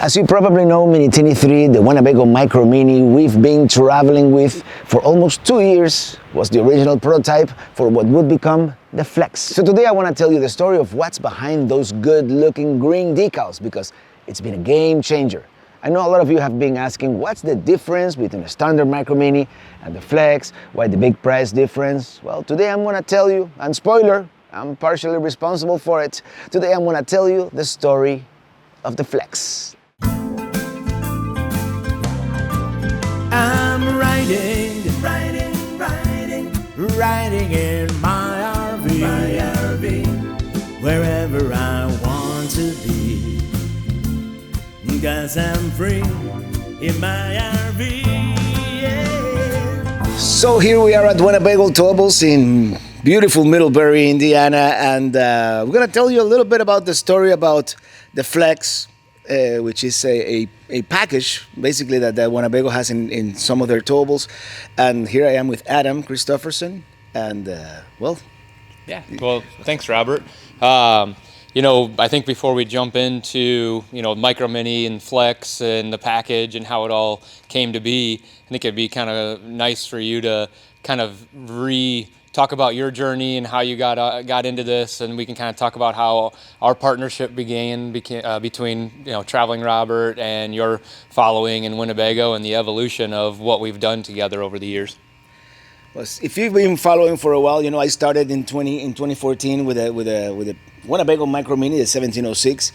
As you probably know, Mini Tini 3, the Winnebago Micro Mini we've been traveling with for almost 2 years, was the original prototype for what would become the Flex. So today I want to tell you the story of what's behind those good-looking green decals, because it's been a game changer. I know a lot of you have been asking what's the difference between a standard Micro Mini and the Flex, why the big price difference? Well, today I'm going to tell you, and spoiler, I'm partially responsible for it. Today I'm going to tell you the story of the Flex. I'm riding in my RV, wherever I want to be, 'cause I'm free in my RV, yeah. So here we are at Winnebago Towables in beautiful Middlebury, Indiana, and we're gonna tell you a little bit about the story about the Flex, which is a package basically that Winnebago has in some of their towables. And here I am with Adam Christopherson, and Yeah, well, thanks, Robert. I think before we jump into, Micro Mini and Flex and the package and how it all came to be, I think it'd be kind of nice for you to kind of talk about your journey and how you got into this, and we can kind of talk about how our partnership began between Traveling Robert and your following in Winnebago, and the evolution of what we've done together over the years. Well, if you've been following for a while, I started in 2014 with a Winnebago Micro Mini, the 1706.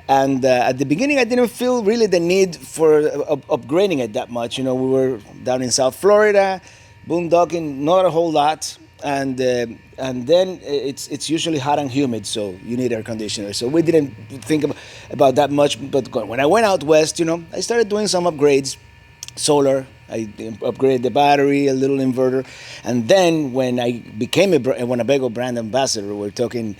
And at the beginning, I didn't feel really the need for upgrading it that much. We were down in South Florida, boondocking, not a whole lot. And then it's usually hot and humid, so you need air conditioner. So we didn't think about that much. But when I went out west, I started doing some upgrades, solar. I upgraded the battery, a little inverter, and then when I became a Winnebago brand ambassador, we're talking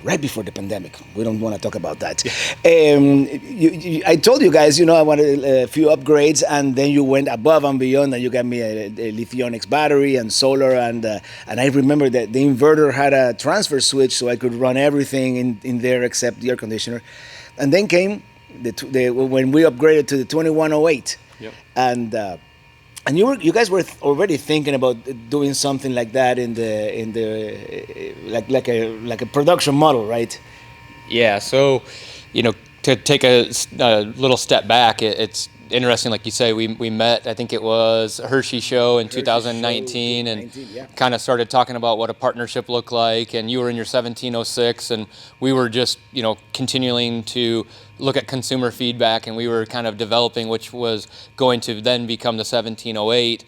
right before the pandemic. We don't want to talk about that. I told you guys, I wanted a few upgrades, and then you went above and beyond, and you got me a Lithionics battery and solar, and I remember that the inverter had a transfer switch, so I could run everything in there except the air conditioner. And then came when we upgraded to the 2108. Yep. And you guys were already thinking about doing something like that in the like a production model, right? Yeah. So, to take a little step back, it's interesting, like you say, we met, I think it was a Hershey show in 2019, and kind of started talking about what a partnership looked like, and you were in your 1706, and we were just, continuing to look at consumer feedback, and we were kind of developing which was going to then become the 1708,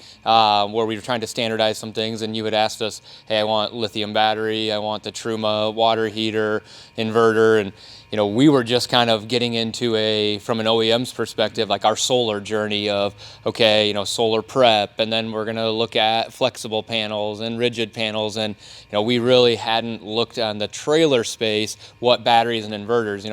where we were trying to standardize some things, and you had asked us, hey, I want lithium battery, I want the Truma water heater, inverter, and we were just kind of getting into from an OEM's perspective, like our solar journey of, okay, solar prep, and then we're going to look at flexible panels and rigid panels, and we really hadn't looked on the trailer space what batteries and inverters.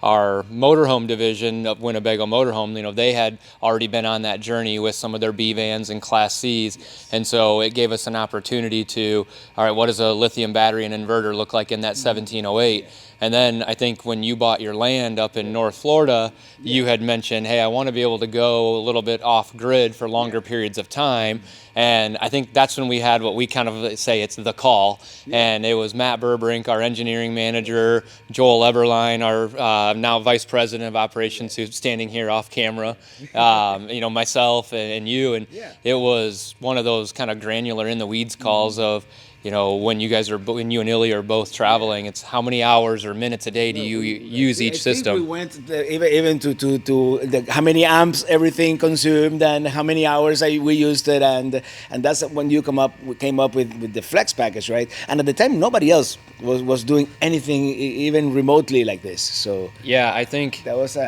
Our motorhome division of Winnebago Motorhome, they had already been on that journey with some of their B vans and Class Cs, and so it gave us an opportunity to, all right, what does a lithium battery and inverter look like in that 1708? And then I think when you bought your land up in North Florida, you had mentioned, hey, I want to be able to go a little bit off grid for longer periods of time. And I think that's when we had what we kind of say it's the call. And it was Matt Burbrink, our engineering manager, Joel Eberline, our now vice president of operations, who's standing here off camera, myself and you. And it was one of those kind of granular in the weeds calls of, when you and Illy are both traveling, it's how many hours or minutes a day do you use each system? We went even to how many amps everything consumed and how many hours we used it, and that's when you came up with the Flex package, right? And at the time, nobody else was doing anything even remotely like this. So yeah, I think that was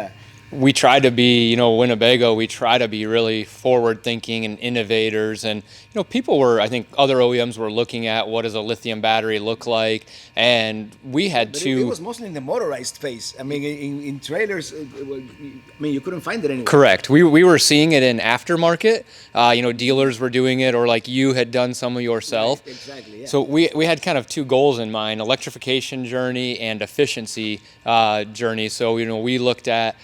we try to be, Winnebago, we try to be really forward thinking and innovators. And, people were, I think other OEMs were looking at what does a lithium battery look like. And we had to. It was mostly in the motorized space. I mean, in trailers, you couldn't find it anywhere. Correct. We were seeing it in aftermarket. Dealers were doing it, or like you had done some of yourself. Right, exactly, yeah. So we had kind of two goals in mind: electrification journey and efficiency journey. So we looked at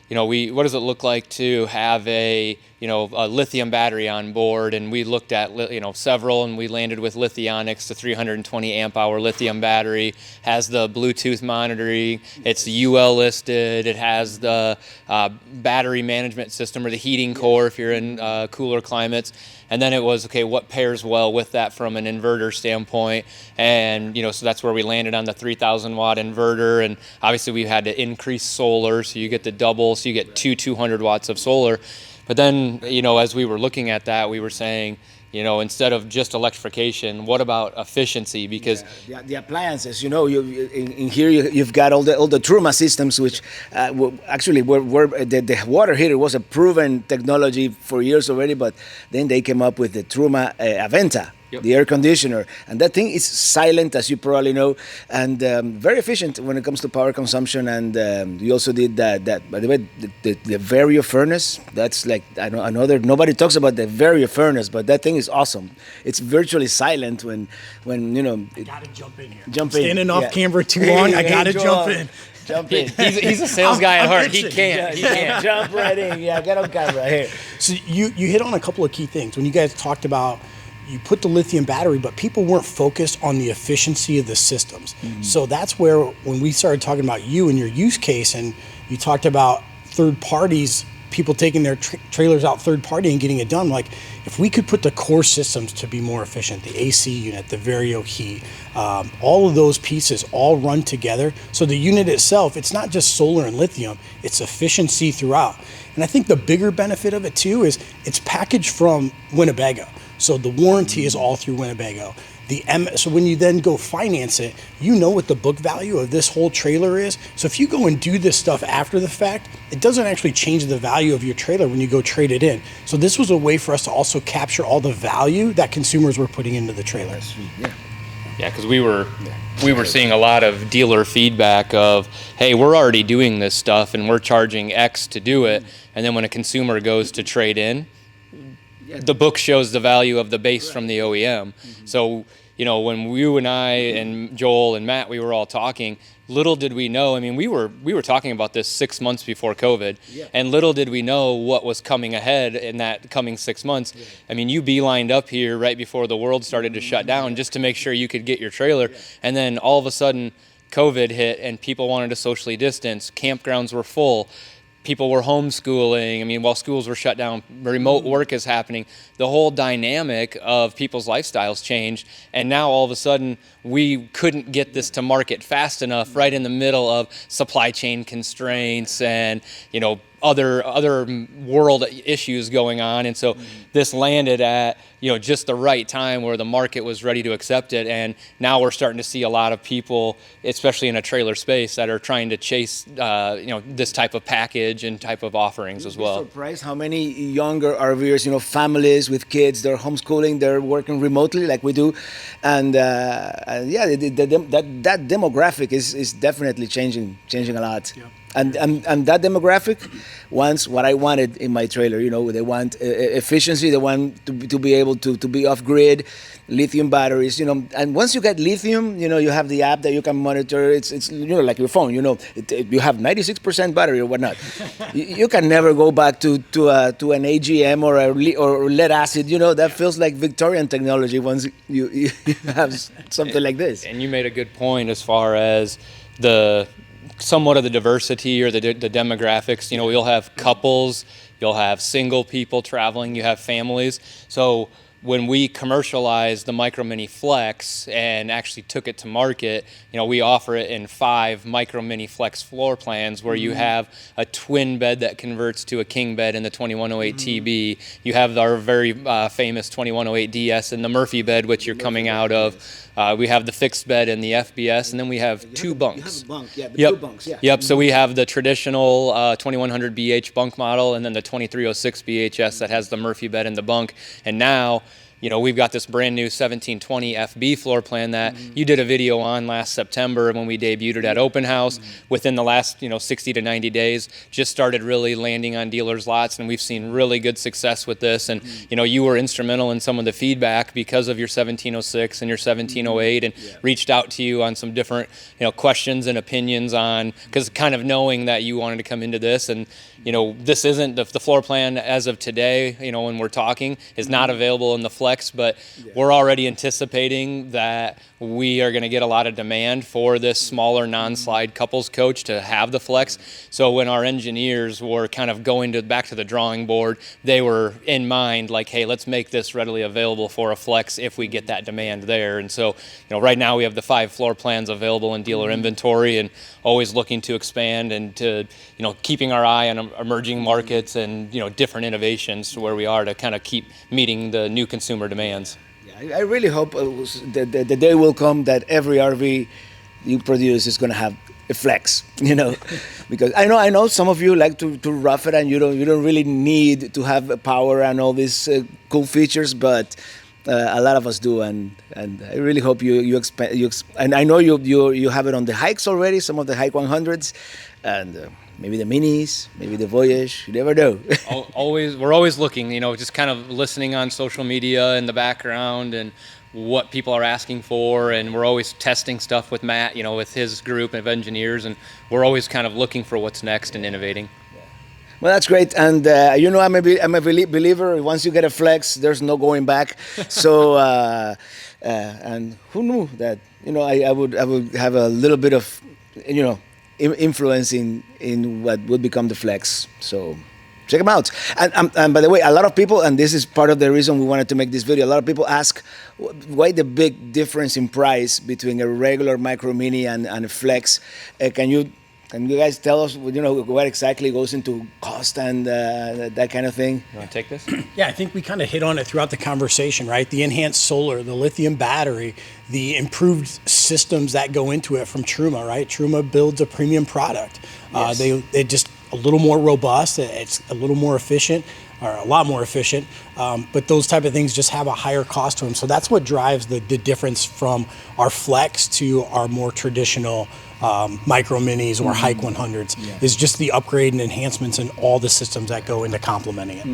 what does it look like to have a lithium battery on board? And we looked at, several, and we landed with Lithionics, the 320 amp hour lithium battery, has the Bluetooth monitoring, it's UL listed, it has the battery management system or the heating core if you're in cooler climates. And then it was, okay, what pairs well with that from an inverter standpoint? And, so that's where we landed on the 3,000 watt inverter. And obviously we had to increase solar, so you get the double, so you get 200 watts of solar. But then, as we were looking at that, we were saying, instead of just electrification, what about efficiency? Because the appliances, in here you've got all the Truma systems, which actually were the water heater was a proven technology for years already, but then they came up with the Truma Aventa. Yep. The air conditioner, and that thing is silent, as you probably know, and very efficient when it comes to power consumption. And we also did that. By the way, the Vario furnace. That's like another. Nobody talks about the Vario furnace, but that thing is awesome. It's virtually silent when I gotta jump in here. Standing off camera too long. I gotta jump in. Jump in. He's a sales guy at heart. He can't. Jump right in. Yeah, get on camera here. So you hit on a couple of key things when you guys talked about. You put the lithium battery, but people weren't focused on the efficiency of the systems. Mm-hmm. So that's where, when we started talking about you and your use case, and you talked about third parties, people taking their trailers out third party and getting it done, like if we could put the core systems to be more efficient, the AC unit, the Vario heat, all of those pieces all run together. So the unit itself, it's not just solar and lithium, it's efficiency throughout. And I think the bigger benefit of it too is it's packaged from Winnebago. So the warranty is all through Winnebago. So when you then go finance it, what the book value of this whole trailer is. So if you go and do this stuff after the fact, it doesn't actually change the value of your trailer when you go trade it in. So this was a way for us to also capture all the value that consumers were putting into the trailer. Yeah, because we were seeing a lot of dealer feedback of, hey, we're already doing this stuff and we're charging X to do it. And then when a consumer goes to trade in, the book shows the value of the base from the OEM. Mm-hmm. So, when you and I and Joel and Matt, we were all talking, little did we know, we were talking about this 6 months before COVID, and little did we know what was coming ahead in that coming 6 months. Yeah. You beelined up here right before the world started to shut down just to make sure you could get your trailer. Yeah. And then all of a sudden, COVID hit and people wanted to socially distance. Campgrounds were full. People were homeschooling. While schools were shut down, remote work is happening. The whole dynamic of people's lifestyles changed. And now all of a sudden, we couldn't get this to market fast enough right in the middle of supply chain constraints and, other world issues going on. And so this landed at, just the right time where the market was ready to accept it. And now we're starting to see a lot of people, especially in a trailer space, that are trying to chase, this type of package and type of offerings as well. I'm surprised how many younger RVers, families with kids, they're homeschooling, they're working remotely like we do. And that demographic is definitely changing a lot. Yeah. And that demographic wants what I wanted in my trailer. They want efficiency. They want to be able to be off grid, lithium batteries. And once you get lithium, you have the app that you can monitor. It's like your phone. You have 96% battery or whatnot. You can never go back to an AGM or lead acid. That feels like Victorian technology once you have something like this. And you made a good point as far as the somewhat of the diversity or the demographics. You'll have couples, you'll have single people traveling, you have families. So when we commercialized the Micro Mini Flex and actually took it to market, we offer it in 5 Micro Mini Flex floor plans where you have a twin bed that converts to a king bed in the 2108 TB. You have our very famous 2108 DS and the Murphy bed, which you're coming out of. We have the fixed bed and the FBS, and then we have 2 bunks. You have a bunk, 2 bunks, yeah. Yep, so we have the traditional 2100 BH bunk model and then the 2306 BHS that has the Murphy bed and the bunk. And now, we've got this brand new 1720 FB floor plan that you did a video on last September when we debuted it at Open House. Within the last 60 to 90 days, just started really landing on dealers' lots, and we've seen really good success with this. And you were instrumental in some of the feedback because of your 1706 and your 1708, and reached out to you on some different questions and opinions on, because kind of knowing that you wanted to come into this. And this isn't the floor plan as of today, when we're talking, is not available in the Flex, but we're already anticipating that we are going to get a lot of demand for this smaller non-slide couples coach to have the Flex. So when our engineers were kind of going back to the drawing board, they were in mind like, hey, let's make this readily available for a Flex if we get that demand there. And so right now we have the 5 floor plans available in dealer inventory, and always looking to expand and to keeping our eye on emerging markets and different innovations to where we are to kind of keep meeting the new consumer demands. I really hope the day will come that every RV you produce is going to have a Flex, because I know some of you like to rough it, and you don't really need to have power and all these cool features, but a lot of us do, and I really hope you expand. And I know you have it on the hikes already, some of the hike 100s, and maybe the minis, maybe the Voyage. You never know. We're always looking, just kind of listening on social media in the background and what people are asking for, and we're always testing stuff with Matt, with his group of engineers, and we're always kind of looking for what's next and innovating. Well, that's great, and I'm a believer. Once you get a Flex, there's no going back. So, and who knew that? I would have a little bit of, influence in what would become the Flex. So check them out. And by the way, a lot of people, and this is part of the reason we wanted to make this video, a lot of people ask why the big difference in price between a regular Micro Mini and a Flex. Can you guys tell us what exactly goes into cost and that kind of thing? You want to take this? Yeah, I think we kind of hit on it throughout the conversation, right? The enhanced solar, the lithium battery, the improved systems that go into it from Truma, right? Truma builds a premium product. Yes. They just a little more robust. It's a little more efficient, or a lot more efficient. But those type of things just have a higher cost to them. So that's what drives the difference from our Flex to our more traditional Micro Minis or Hike 100s, is just the upgrade and enhancements and all the systems that go into complementing it.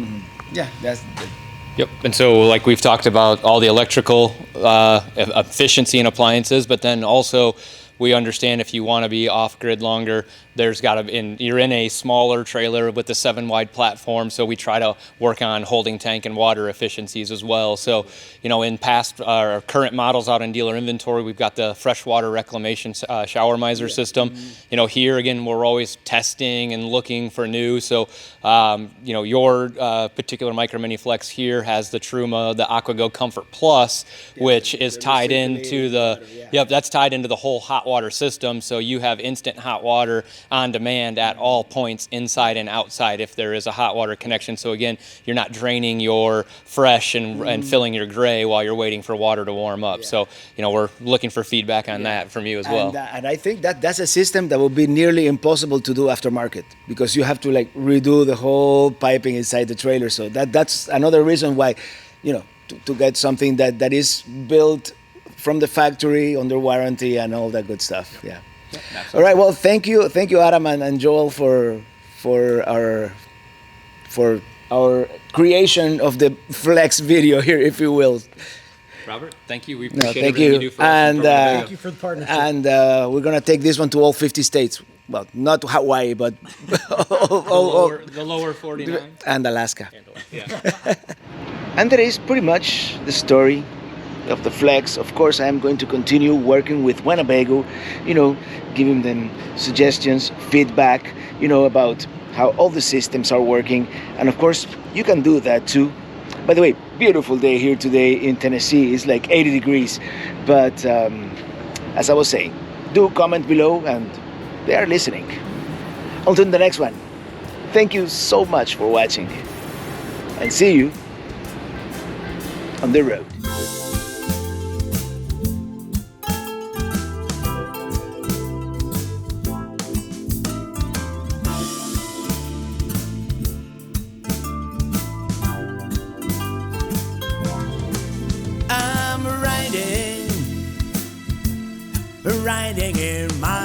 Yeah, that's good. Yep. And so like we've talked about all the electrical efficiency and appliances, but then also we understand if you want to be off grid longer, there's got to you're in a smaller trailer with the 7-wide platform, so we try to work on holding tank and water efficiencies as well. So, in past our current models out in dealer inventory, we've got the freshwater reclamation shower miser system. Here again, we're always testing and looking for new. So, your particular Micro Mini Flex here has the Truma, the AquaGo Comfort Plus, which is tied into that's tied into the whole hot water system. So you have instant hot water on demand at all points inside and outside if there is a hot water connection. So again, you're not draining your fresh and filling your gray while you're waiting for water to warm up. So, we're looking for feedback on that from you as well. And I think that's a system that will be nearly impossible to do aftermarket, because you have to redo the whole piping inside the trailer. So that's another reason why, to get something that is built from the factory under warranty and all that good stuff. Yeah. All right. Well, thank you, Adam and Joel for our creation of the Flex video here, if you will. Robert, thank you. We appreciate thank everything you. you do for us. Thank you for the partnership. And we're gonna take this one to all 50 states. Well, not to Hawaii, but the lower 49 and Alaska. Yeah. And that is pretty much the story of the Flex. Of course, I am going to continue working with Winnebago, giving them suggestions, feedback, about how all the systems are working. And of course, you can do that too. By the way, beautiful day here today in Tennessee. It's like 80 degrees. But as I was saying, do comment below, and they are listening. Until the next one, thank you so much for watching, and see you on the road. riding in my